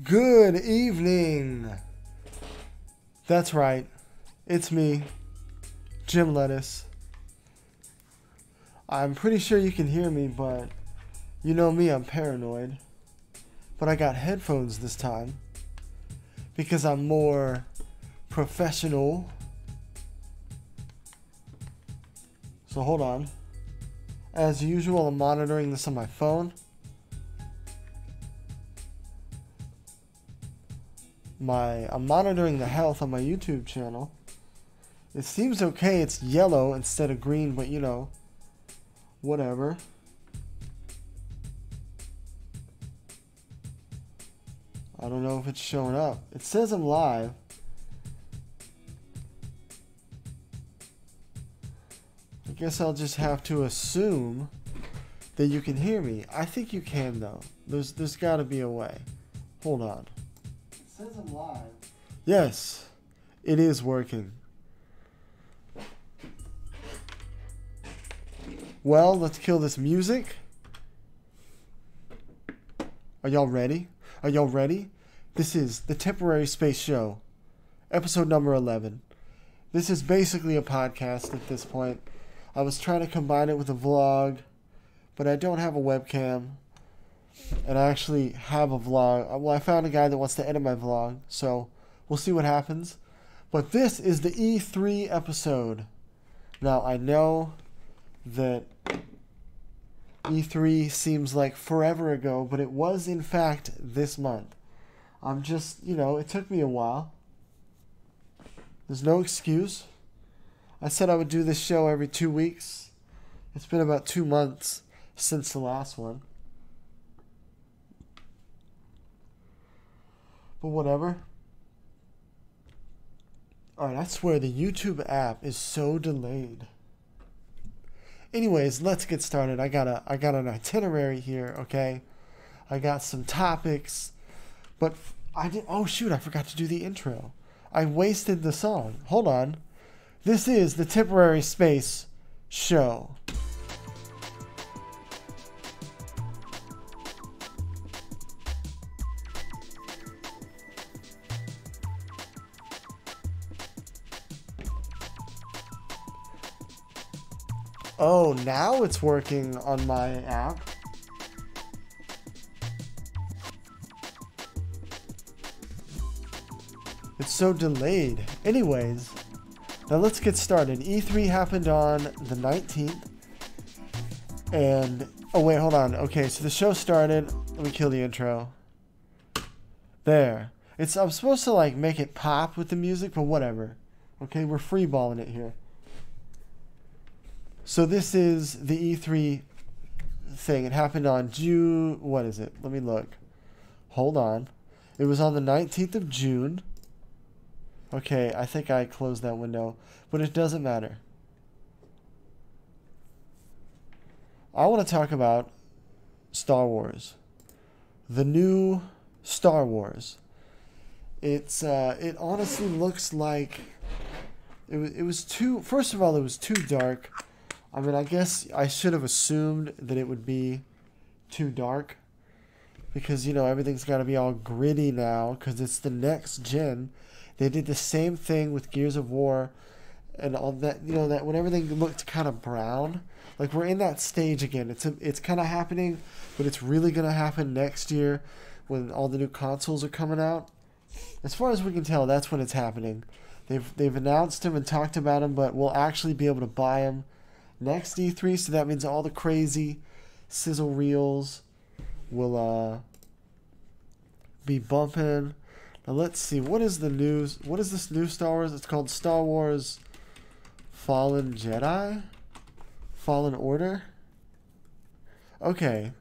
Good evening. That's right. It's me, Jim Lettuce. I'm pretty sure you can hear me, but you know me, I'm paranoid. But I got headphones this time because I'm more professional. So hold on. As usual, I'm monitoring this on my phone. I'm monitoring the health on my YouTube channel. It seems okay, it's yellow instead of green, but you know, whatever. I don't know if it's showing up. It says I'm live. I guess I'll just have to assume that you can hear me. I think you can though. There's gotta be a way. Hold on. It says I'm live. Yes, it is working. Well, let's kill this music. Are y'all ready? Are y'all ready? This is the Temporary Space Show, episode number 11. This is basically a podcast at this point. I was trying to combine it with a vlog, but I don't have a webcam. And I actually have a vlog. Well, I found a guy that wants to edit my vlog, so we'll see what happens. But this is the E3 episode. Now, I know that E3 seems like forever ago, but it was in fact this month. I'm just, it took me a while. There's no excuse. I said I would do this show every 2 weeks. It's been about 2 months since the last one. But whatever. Alright, I swear the YouTube app is so delayed. Anyways, let's get started. I got an itinerary here, okay? I got some topics, but oh shoot, I forgot to do the intro. I wasted the song. Hold on. This is the Temporary Space Show. Oh, now it's working on my app. It's so delayed. Anyways, now let's get started. E3 happened on the 19th. And, oh wait, hold on. Okay, so the show started. Let me kill the intro. There. I'm supposed to like make it pop with the music, but whatever. Okay, we're freeballing it here. So this is the E3 thing. It happened on June, what is it? Let me look. Hold on. It was on the 19th of June. Okay, I think I closed that window, but it doesn't matter. I want to talk about Star Wars. The new Star Wars. It honestly looks like it was too, first of all, it was too dark. I mean, I guess I should have assumed that it would be too dark because, everything's got to be all gritty now because it's the next gen. They did the same thing with Gears of War and all that, that when everything looked kind of brown. Like, we're in that stage again. It's kind of happening, but it's really going to happen next year when all the new consoles are coming out. As far as we can tell, that's when it's happening. They've announced them and talked about them, but we'll actually be able to buy them next E3, so that means all the crazy sizzle reels will be bumping. Now let's see, what is this new Star Wars? It's called Star Wars Fallen Jedi? Fallen Order? Okay.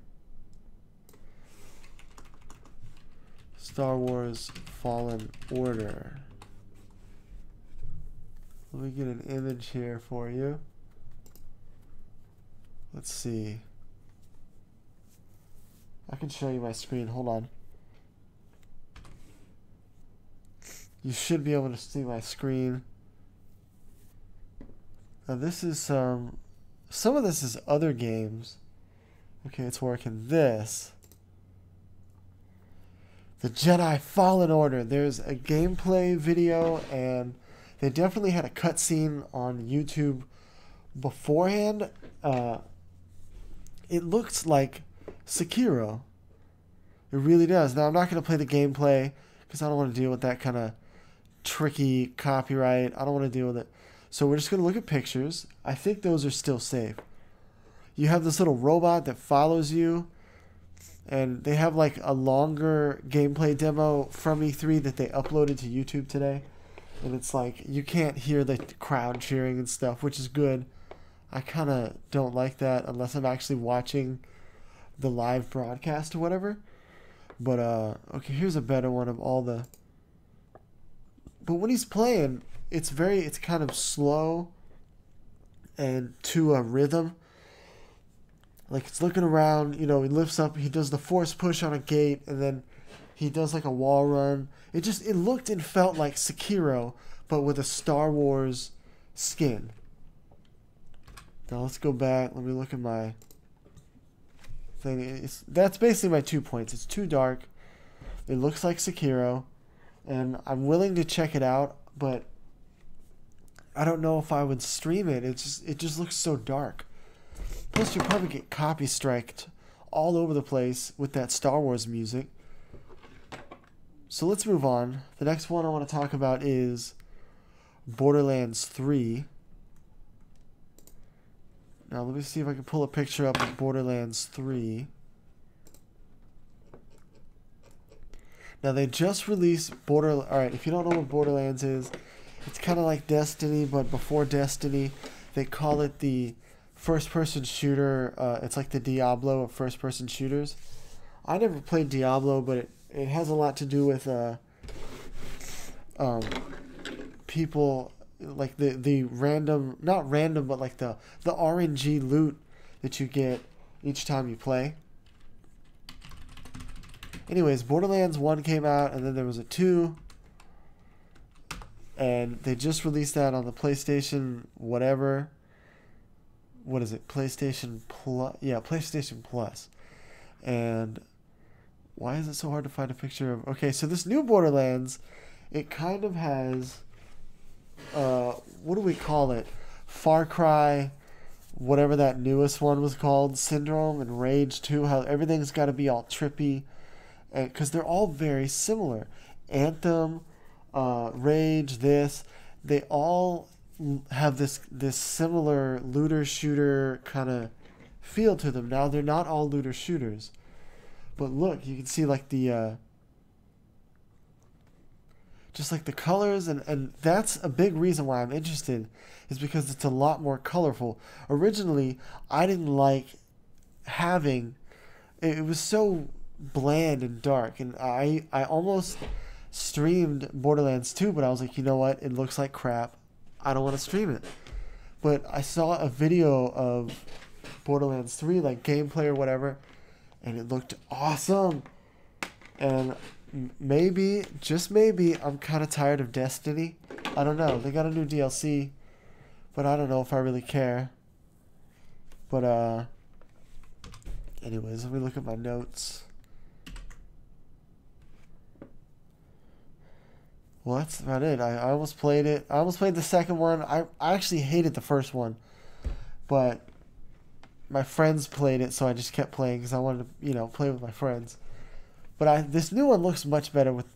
Star Wars Fallen Order. Let me get an image here for you. Let's see. I can show you my screen. Hold on. You should be able to see my screen. Now this is some of this is other games. Okay, it's working. This The Jedi Fallen Order. There's a gameplay video, and they definitely had a cutscene on YouTube beforehand. It looks like Sekiro. It really does. Now, I'm not going to play the gameplay because I don't want to deal with that kind of tricky copyright. I don't want to deal with it. So we're just going to look at pictures. I think those are still safe. You have this little robot that follows you, and they have like a longer gameplay demo from E3 that they uploaded to YouTube today. And it's like, you can't hear the crowd cheering and stuff, which is good. I kind of don't like that unless I'm actually watching the live broadcast or whatever. But, okay, here's a better one of all the... But when he's playing, it's kind of slow and to a rhythm. Like, it's looking around, you know, he lifts up, he does the force push on a gate, and then he does like a wall run. It looked and felt like Sekiro, but with a Star Wars skin. Now let's go back. Let me look at my thing. That's basically my 2 points. It's too dark. It looks like Sekiro, and I'm willing to check it out, but I don't know if I would stream it. It just looks so dark. Plus, you'll probably get copy striked all over the place with that Star Wars music. So let's move on. The next one I want to talk about is Borderlands 3. Now, let me see if I can pull a picture up of Borderlands 3. Now, they just released Alright, if you don't know what Borderlands is, it's kind of like Destiny, but before Destiny, they call it the first-person shooter. It's like the Diablo of first-person shooters. I never played Diablo, but it has a lot to do with people, like the random, not random, but like the RNG loot that you get each time you play. Anyways, Borderlands 1 came out, and then there was a 2. And they just released that on the PlayStation whatever. What is it? PlayStation Plus? Yeah, PlayStation Plus. And why is it so hard to find a picture of... Okay, so this new Borderlands, it kind of has... what do we call it? Far Cry, whatever that newest one was called, Syndrome and Rage 2, how everything's got to be all trippy. Because they're all very similar. Anthem, Rage, they all have this similar looter shooter kind of feel to them. Now, they're not all looter shooters, but look, you can see like the just like the colors, and that's a big reason why I'm interested, is because it's a lot more colorful. Originally, I didn't like having it was so bland and dark, and I almost streamed Borderlands 2, but I was like, you know what, it looks like crap, I don't want to stream it. But I saw a video of Borderlands 3, like gameplay or whatever, and it looked awesome. And maybe, just maybe, I'm kind of tired of Destiny. I don't know, they got a new DLC, but I don't know if I really care. But anyways, let me look at my notes. Well, that's about it. I almost played it. I almost played the second one. I actually hated the first one, but my friends played it, so I just kept playing because I wanted to, you know, play with my friends. But this new one looks much better with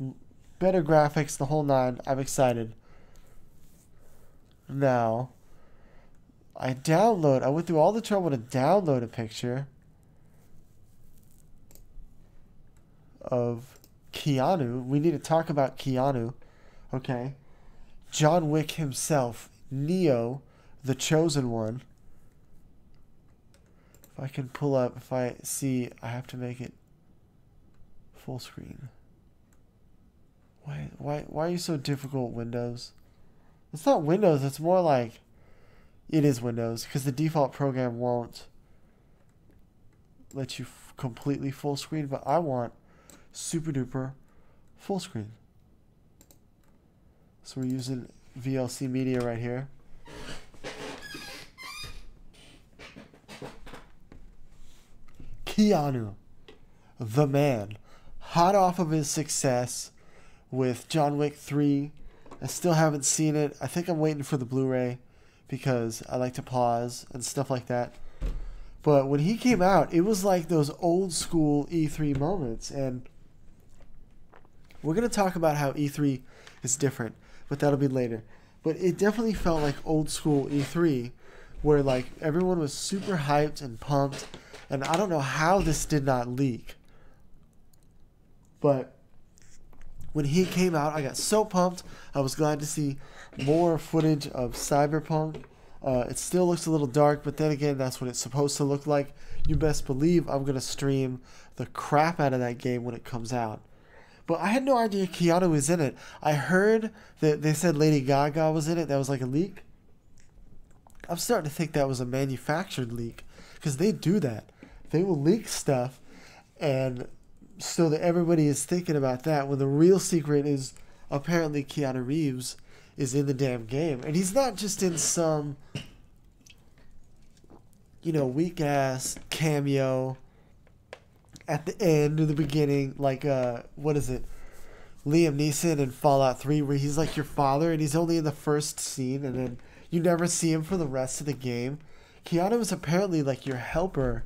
better graphics, the whole nine. I'm excited. Now, I went through all the trouble to download a picture of Keanu. We need to talk about Keanu. Okay. John Wick himself. Neo, the chosen one. If I can pull up, if I see, I have to make it full screen. Why are you so difficult, Windows? It's not Windows, it's more like... It is Windows, because the default program won't let you completely full screen, but I want super duper full screen. So we're using VLC Media right here. Keanu, the man, hot off of his success with John Wick 3. I still haven't seen it. I think I'm waiting for the Blu-ray because I like to pause and stuff like that. But when he came out, it was like those old school E3 moments. And we're going to talk about how E3 is different, but that'll be later. But it definitely felt like old school E3 where like everyone was super hyped and pumped. And I don't know how this did not leak. But when he came out, I got so pumped. I was glad to see more footage of Cyberpunk. It still looks a little dark, but then again, that's what it's supposed to look like. You best believe I'm going to stream the crap out of that game when it comes out. But I had no idea Keanu was in it. I heard that they said Lady Gaga was in it. That was like a leak. I'm starting to think that was a manufactured leak because they do that. They will leak stuff and so that everybody is thinking about that when the real secret is apparently Keanu Reeves is in the damn game. And he's not just in some, weak ass cameo at the end or the beginning, like what is it? Liam Neeson in Fallout 3 where he's like your father and he's only in the first scene and then you never see him for the rest of the game. Keanu is apparently like your helper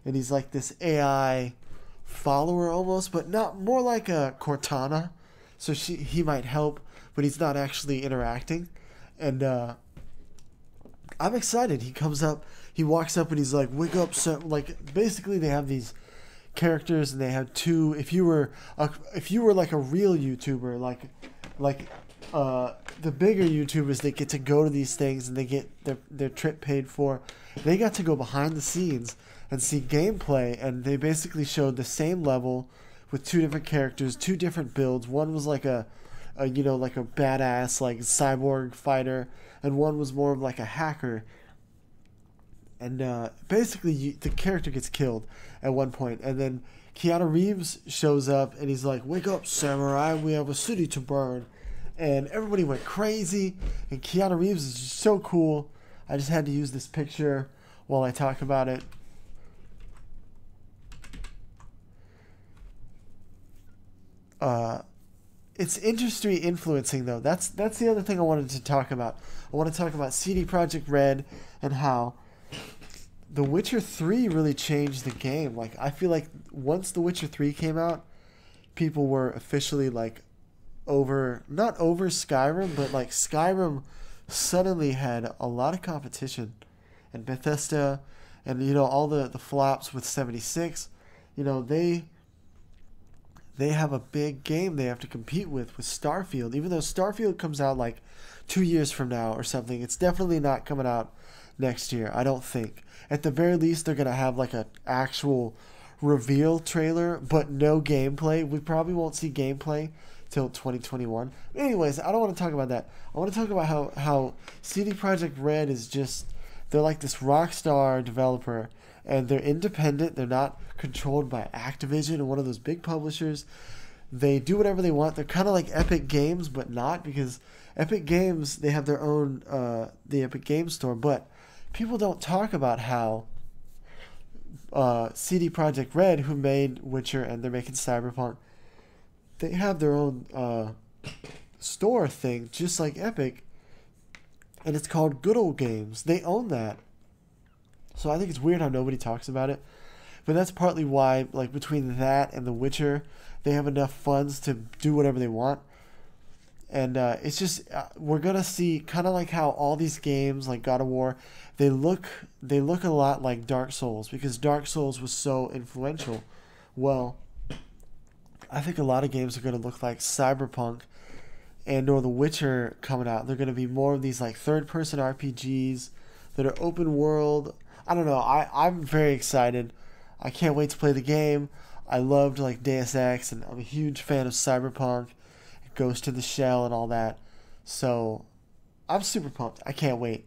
and he's like this AI follower almost, but not more like a Cortana. So he might help, but he's not actually interacting. And I'm excited. He comes up, he walks up and he's like, "Wake up!" So like basically they have these characters and they have two. If you were like a real YouTuber, like the bigger YouTubers, they get to go to these things and they get their trip paid for. They got to go behind the scenes and see gameplay, and they basically showed the same level with two different characters, two different builds. One was like a like a badass like cyborg fighter, and one was more of like a hacker. And basically, the character gets killed at one point, and then Keanu Reeves shows up, and he's like, "Wake up, samurai! We have a city to burn." And everybody went crazy, and Keanu Reeves is just so cool. I just had to use this picture while I talk about it. It's industry influencing though. That's the other thing I wanted to talk about. I want to talk about CD Projekt Red and how The Witcher 3 really changed the game. Like I feel like once The Witcher 3 came out, people were officially like not over Skyrim, but like Skyrim suddenly had a lot of competition, and Bethesda and all the flops with 76, they have a big game they have to compete with Starfield. Even though Starfield comes out like 2 years from now or something, it's definitely not coming out next year, I don't think. At the very least, they're going to have like an actual reveal trailer, but no gameplay. We probably won't see gameplay till 2021. But anyways, I don't want to talk about that. I want to talk about how CD Projekt Red is just, they're like this rock star developer, and they're independent. They're not controlled by Activision and one of those big publishers. They do whatever they want. They're kind of like Epic Games, but not, because Epic Games, they have their own the Epic Games Store, but people don't talk about how CD Projekt Red, who made Witcher and they're making Cyberpunk, they have their own store thing, just like Epic, and it's called Good Old Games. They own that. So I think it's weird how nobody talks about it. But that's partly why, like, between that and The Witcher, they have enough funds to do whatever they want. And it's just, we're going to see kind of like how all these games, like God of War, they look a lot like Dark Souls, because Dark Souls was so influential. Well, I think a lot of games are going to look like Cyberpunk and or The Witcher coming out. They're going to be more of these like third-person RPGs that are open world. I don't know. I'm very excited. I can't wait to play the game. I loved like Deus Ex, and I'm a huge fan of Cyberpunk, Ghost in the Shell, and all that. So I'm super pumped. I can't wait.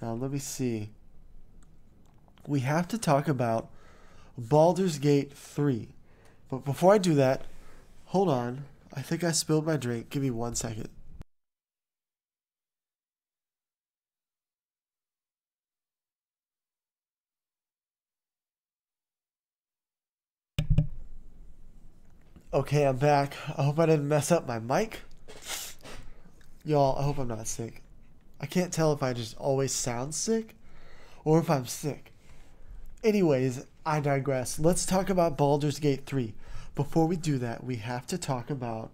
Now let me see. We have to talk about Baldur's Gate 3. But before I do that, hold on. I think I spilled my drink. Give me 1 second. Okay, I'm back. I hope I didn't mess up my mic. Y'all, I hope I'm not sick. I can't tell if I just always sound sick or if I'm sick. Anyways, I digress. Let's talk about Baldur's Gate 3. Before we do that, we have to talk about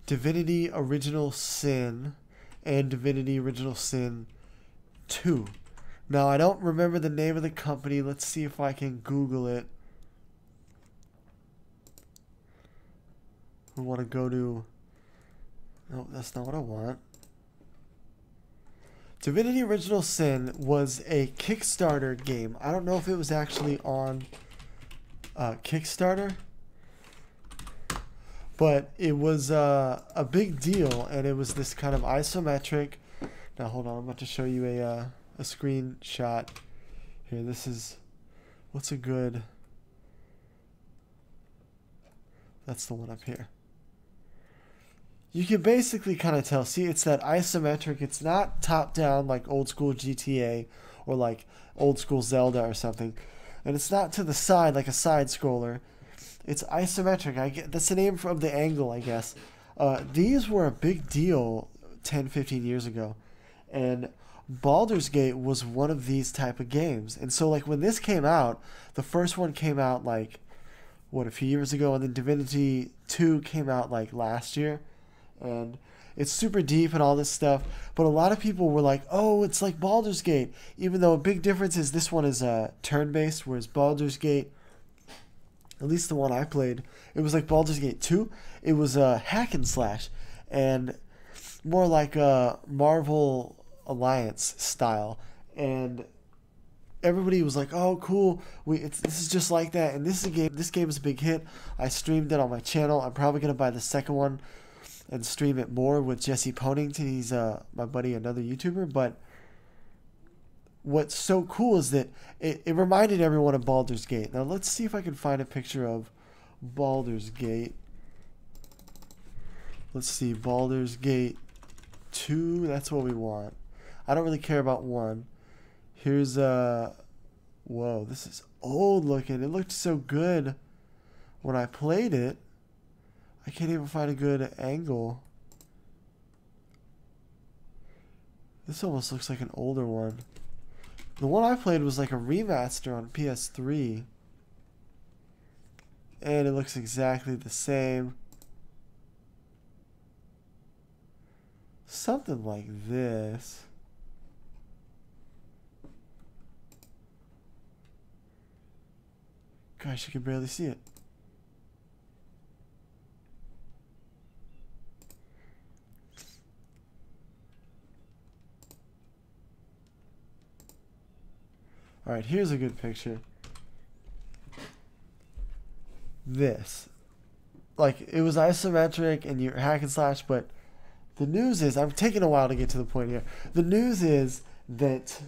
Divinity Original Sin and Divinity Original Sin 2. Now, I don't remember the name of the company. Let's see if I can Google it. We want to go to... No, that's not what I want. Divinity Original Sin was a Kickstarter game. I don't know if it was actually on Kickstarter, but it was a big deal, and it was this kind of isometric... Now, hold on. I'm about to show you a screenshot. Here, this is... What's a good... That's the one up here. You can basically kind of tell. See, it's that isometric. It's not top-down like old school GTA or like old school Zelda or something. And it's not to the side like a side scroller. It's isometric. That's the name of the angle, I guess. These were a big deal 10, 15 years ago. And Baldur's Gate was one of these type of games. And so like when this came out, the first one came out like, what, a few years ago. And then Divinity 2 came out like last year. And it's super deep and all this stuff, but a lot of people were like, oh, it's like Baldur's Gate, even though a big difference is this one is turn-based, whereas Baldur's Gate, at least the one I played, it was like Baldur's Gate 2. It was a hack and slash, and more like a Marvel Alliance style, and everybody was like, oh, cool, this is just like that, and this game is a big hit. I streamed it on my channel. I'm probably going to buy the second one and stream it more with Jesse Ponington. He's my buddy, another YouTuber. But what's so cool is that it reminded everyone of Baldur's Gate. Now let's see if I can find a picture of Baldur's Gate. Let's see, Baldur's Gate 2, that's what we want. I don't really care about 1. Here's whoa, this is old looking. It looked so good when I played it. I can't even find a good angle. This almost looks like an older one. The one I played was like a remaster on PS3. And it looks exactly the same. Something like this. Gosh, you can barely see it. Alright, here's a good picture. This. Like, it was isometric and you're hack and slash, but the news is, I'm taking a while to get to the point here. The news is that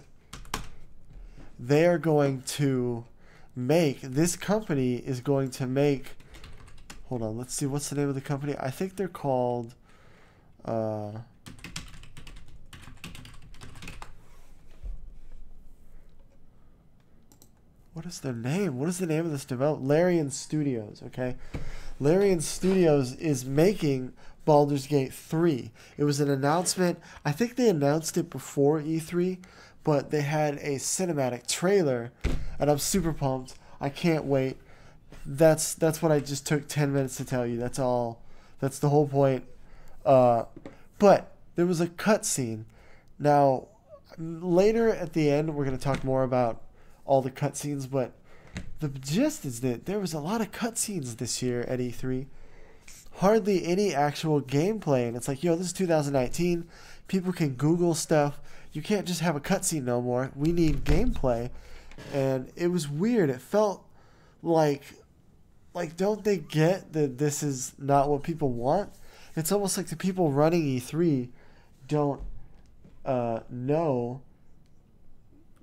they are going to make, this company is going to make, hold on, let's see, what's the name of the company? I think they're called, what is their name? What is the name of this development? Larian Studios, okay? Larian Studios is making Baldur's Gate 3. It was an announcement. I think they announced it before E3, but they had a cinematic trailer, and I'm super pumped. I can't wait. That's what I just took 10 minutes to tell you. That's all. That's the whole point. But there was a cutscene. Now, later at the end, we're going to talk more about all the cutscenes, but the gist is that there was a lot of cutscenes this year at E3. Hardly any actual gameplay, and it's like, yo, this is 2019. People can Google stuff. You can't just have a cutscene no more. We need gameplay, and it was weird. It felt like don't they get that this is not what people want? It's almost like the people running E3 don't know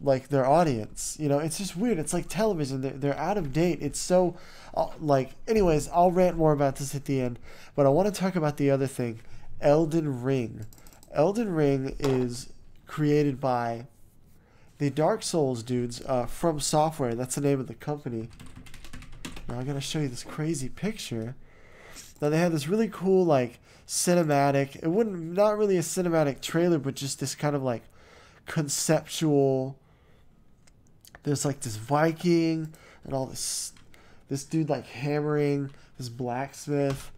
like their audience. You know, it's just weird. It's like television. They're out of date. It's so anyways, I'll rant more about this at the end, but I want to talk about the other thing. Elden Ring. Elden Ring is created by the Dark Souls dudes from Software. That's the name of the company. Now I gotta show you this crazy picture. Now they had this really cool like cinematic. It wouldn't not really a cinematic trailer, but just this kind of like conceptual. There's like this Viking and all this dude like hammering this blacksmith.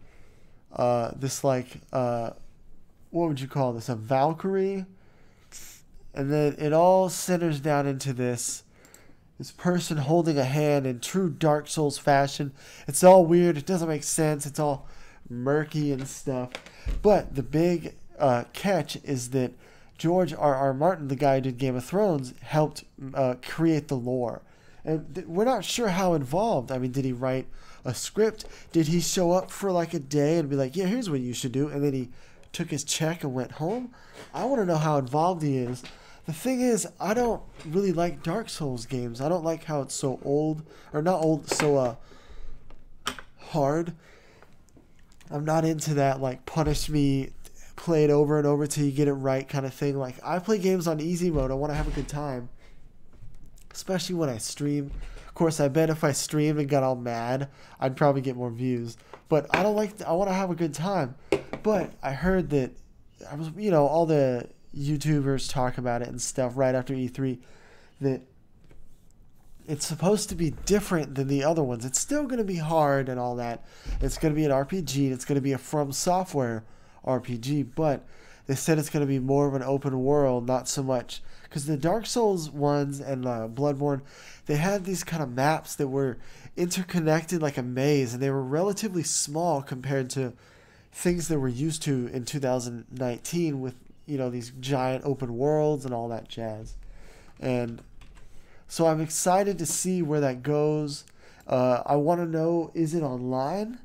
This like what would you call this? A Valkyrie. And then it all centers down into this person holding a hand in true Dark Souls fashion. It's all weird. It doesn't make sense. It's all murky and stuff. But the big catch is that George R.R. Martin, the guy who did Game of Thrones, helped create the lore. And we're not sure how involved. I mean, did he write a script? Did he show up for like a day and be like, yeah, here's what you should do, and then he took his check and went home? I want to know how involved he is. The thing is, I don't really like Dark Souls games. I don't like how it's so old, or not old, so hard. I'm not into that, like, punish me, play it over and over till you get it right kind of thing. Like, I play games on easy mode. I want to have a good time, especially when I stream. Of course, I bet if I streamed and got all mad, I'd probably get more views. But I don't like, I want to have a good time. But I heard that, all the YouTubers talk about it and stuff right after E3, that it's supposed to be different than the other ones. It's still going to be hard and all that. It's going to be an RPG, and it's going to be a From Software RPG, but they said it's going to be more of an open world, not so much, because the Dark Souls ones and Bloodborne, they had these kind of maps that were interconnected like a maze, and they were relatively small compared to things that we're used to in 2019 with these giant open worlds and all that jazz. And so I'm excited to see where that goes. I want to know, is it online?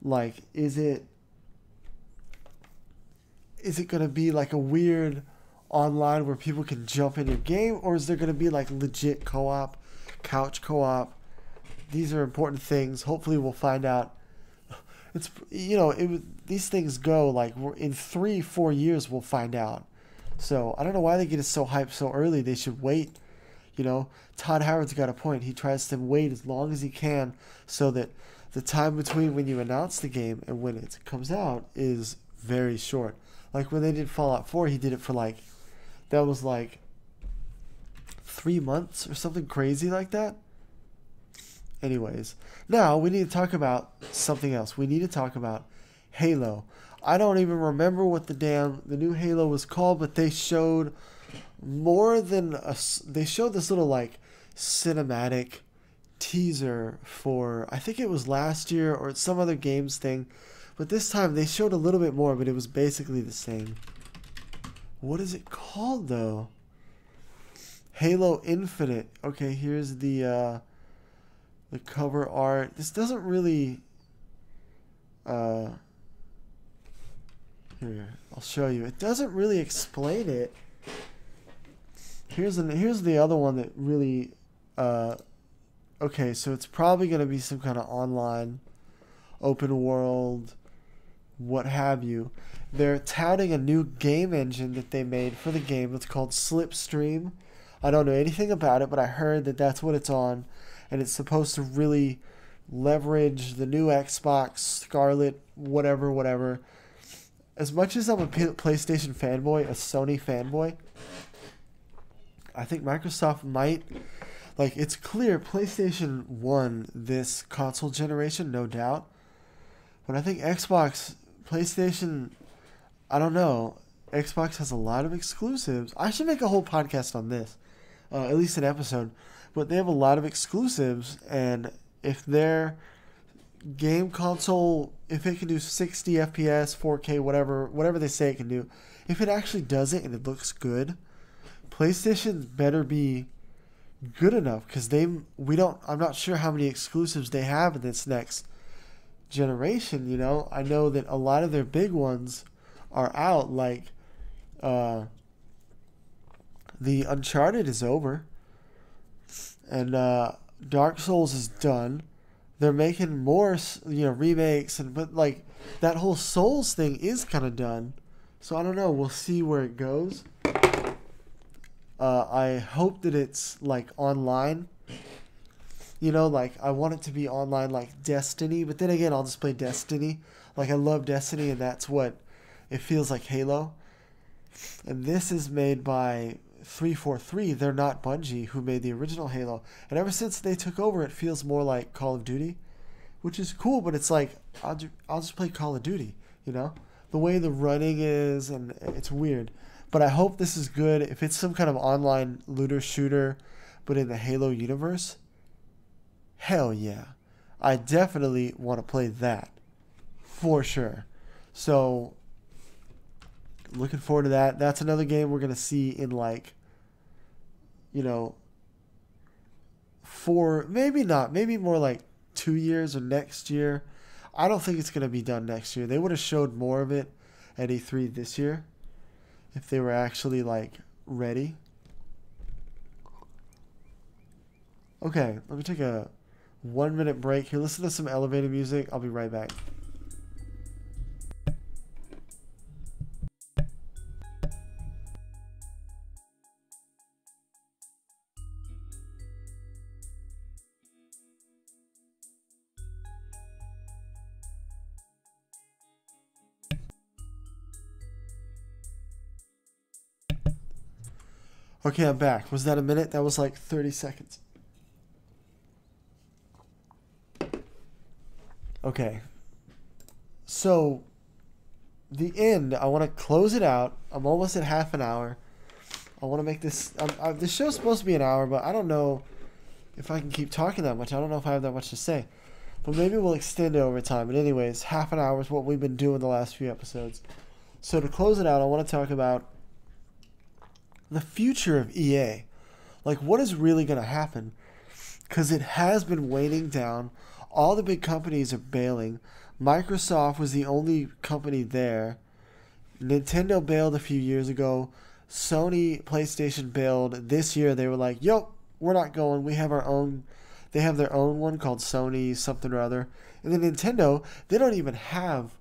Like, is it going to be like a weird online where people can jump in your game? Or is there going to be like legit co-op, couch co-op? These are important things. Hopefully we'll find out. It's these things go like in 3-4 years we'll find out. So I don't know why they get us so hyped so early. They should wait. Todd Howard's got a point. He tries to wait as long as he can so that the time between when you announce the game and when it comes out is very short. Like when they did Fallout 4, he did it for that was 3 months or something crazy like that. Anyways, now we need to talk about something else. We need to talk about Halo. I don't even remember what the new Halo was called, but they showed more than they showed this little cinematic teaser for, I think it was last year or some other games thing, but this time they showed a little bit more, but it was basically the same. What is it called though? Halo Infinite. Okay, here's the cover art. This doesn't really here, I'll show you. It doesn't really explain it. Here's the other one that really okay, so it's probably going to be some kind of online open world, what have you. They're touting a new game engine that they made for the game. It's called Slipstream. I don't know anything about it, but I heard that that's what it's on, and it's supposed to really leverage the new Xbox, Scarlet, whatever. As much as I'm a PlayStation fanboy, a Sony fanboy, I think Microsoft might, it's clear PlayStation won this console generation, no doubt. But I think PlayStation, I don't know. Xbox has a lot of exclusives. I should make a whole podcast on this, at least an episode. But they have a lot of exclusives, and if their game console, if it can do 60 FPS, 4K, whatever they say it can do, if it actually does it and it looks good, PlayStation better be good enough, because I'm not sure how many exclusives they have in this next generation. I know that a lot of their big ones are out, the Uncharted is over, and Dark Souls is done. They're making more remakes, but that whole Souls thing is kind of done. So I don't know, we'll see where it goes. I hope that it's online. You know, like I want it to be online like Destiny, but then again, I'll just play Destiny. Like I love Destiny, and that's what it feels like Halo. And this is made by 343. They're not Bungie, who made the original Halo. And ever since they took over, it feels more like Call of Duty, which is cool. But it's like I'll just play Call of Duty. You know, the way the running is, and it's weird. But I hope this is good. If it's some kind of online looter shooter, but in the Halo universe, hell yeah. I definitely want to play that. For sure. So, looking forward to that. That's another game we're going to see in like, you know, maybe not, maybe more like 2 years or next year. I don't think it's going to be done next year. They would have showed more of it at E3 this year if they were actually like ready. Okay, let me take a 1 minute break here. Listen to some elevator music. I'll be right back. Okay, I'm back. Was that a minute? That was like 30 seconds. Okay. So, the end, I want to close it out. I'm almost at half an hour. I want to make this... this show's supposed to be an hour, but I don't know if I can keep talking that much. I don't know if I have that much to say. But maybe we'll extend it over time. But anyways, half an hour is what we've been doing the last few episodes. So to close it out, I want to talk about the future of EA. Like, what is really going to happen? Because it has been waning down. All the big companies are bailing. Microsoft was the only company there. Nintendo bailed a few years ago. Sony, PlayStation bailed. This year they were like, yo, we're not going. We have our own. They have their own one called Sony something or other. And then Nintendo, they don't even have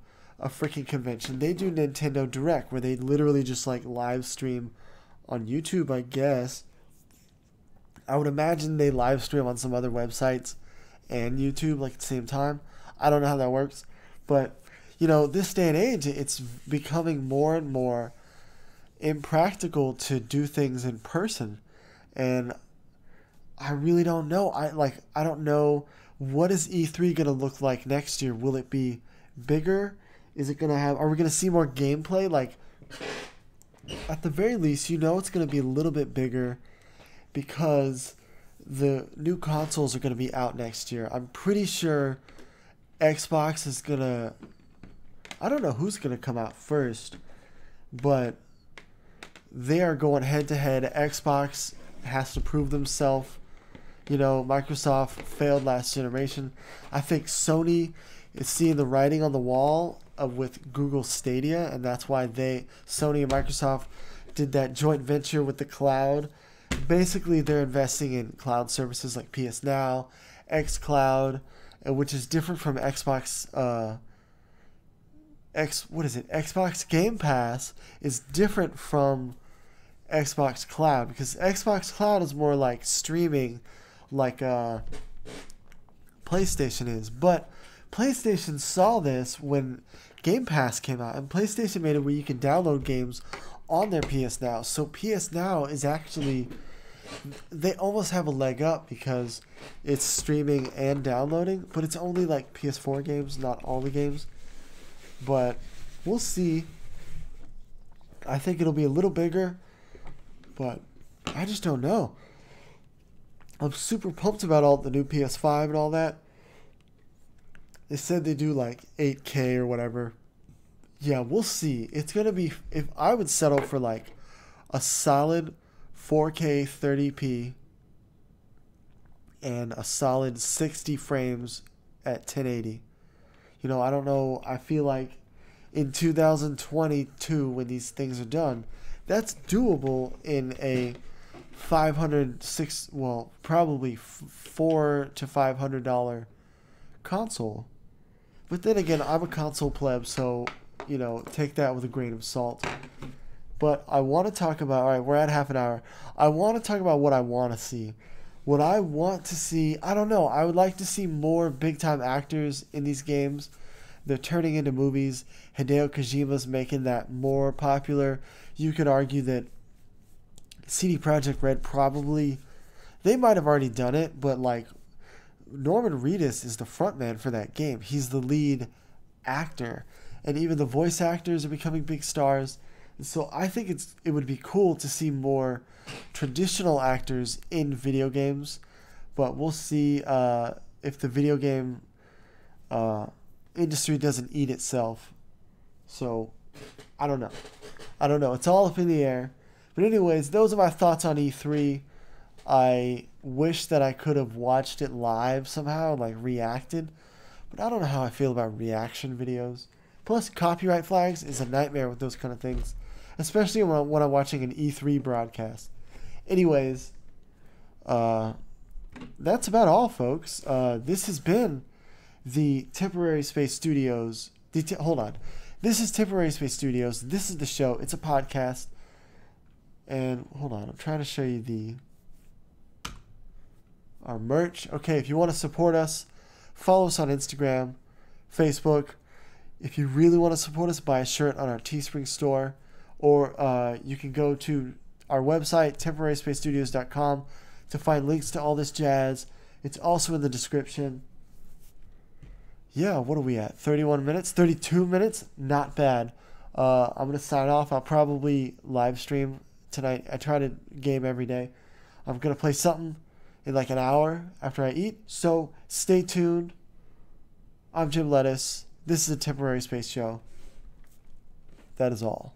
a freaking convention. They do Nintendo Direct, where they literally just like live stream on YouTube, I guess. I would imagine they live stream on some other websites and YouTube like at the same time. I don't know how that works. But, you know, this day and age, it's becoming more and more impractical to do things in person. And I really don't know. I don't know, what is E3 going to look like next year? Will it be bigger? Is it going to have... Are we going to see more gameplay? Like, at the very least, you know it's going to be a little bit bigger because the new consoles are going to be out next year. I'm pretty sure Xbox is going to... I don't know who's going to come out first, but they are going head-to-head. Xbox has to prove themselves. You know, Microsoft failed last generation. I think Sony is seeing the writing on the wall with Google Stadia, and that's why Sony and Microsoft did that joint venture with the cloud. Basically, they're investing in cloud services like PS Now, xCloud, which is different from Xbox. Xbox Game Pass is different from Xbox Cloud, because Xbox Cloud is more like streaming, like PlayStation is. But PlayStation saw this when Game Pass came out, and PlayStation made it where you can download games on their PS Now. So PS Now is actually, they almost have a leg up because it's streaming and downloading, but it's only like PS4 games, not all the games. But we'll see. I think it'll be a little bigger, but I just don't know. I'm super pumped about all the new PS5 and all that. They said they do like 8K or whatever. Yeah, we'll see. It's going to be... If I would settle for like a solid 4K 30p and a solid 60 frames at 1080. You know, I don't know. I feel like in 2022, when these things are done, that's doable in a probably $400 to $500 console. But then again, I'm a console pleb, so, you know, take that with a grain of salt. But I want to talk about... All right, we're at half an hour. I want to talk about what I want to see. What I want to see, I don't know. I would like to see more big time actors in these games. They're turning into movies. Hideo Kojima's making that more popular. You could argue that CD Projekt Red probably, they might have already done it, but like Norman Reedus is the frontman for that game. He's the lead actor, and even the voice actors are becoming big stars. And so I think it would be cool to see more traditional actors in video games, but we'll see if the video game industry doesn't eat itself. So I don't know. It's all up in the air. But anyways, those are my thoughts on E3. I wish that I could have watched it live somehow, like reacted. But I don't know how I feel about reaction videos. Plus, copyright flags is a nightmare with those kind of things. Especially when I'm watching an E3 broadcast. Anyways, that's about all, folks. This has been the Temporary Space Studios. Hold on. This is Temporary Space Studios. This is the show. It's a podcast. And hold on. I'm trying to show you our merch. Okay, if you want to support us, follow us on Instagram, Facebook. If you really want to support us, buy a shirt on our Teespring store. Or you can go to our website, TemporarySpaceStudios.com, to find links to all this jazz. It's also in the description. Yeah, what are we at? 31 minutes? 32 minutes? Not bad. I'm going to sign off. I'll probably live stream tonight. I try to game every day. I'm going to play something in like an hour after I eat. So stay tuned. I'm Jim Lettuce. This is a Temporary Space Show. That is all.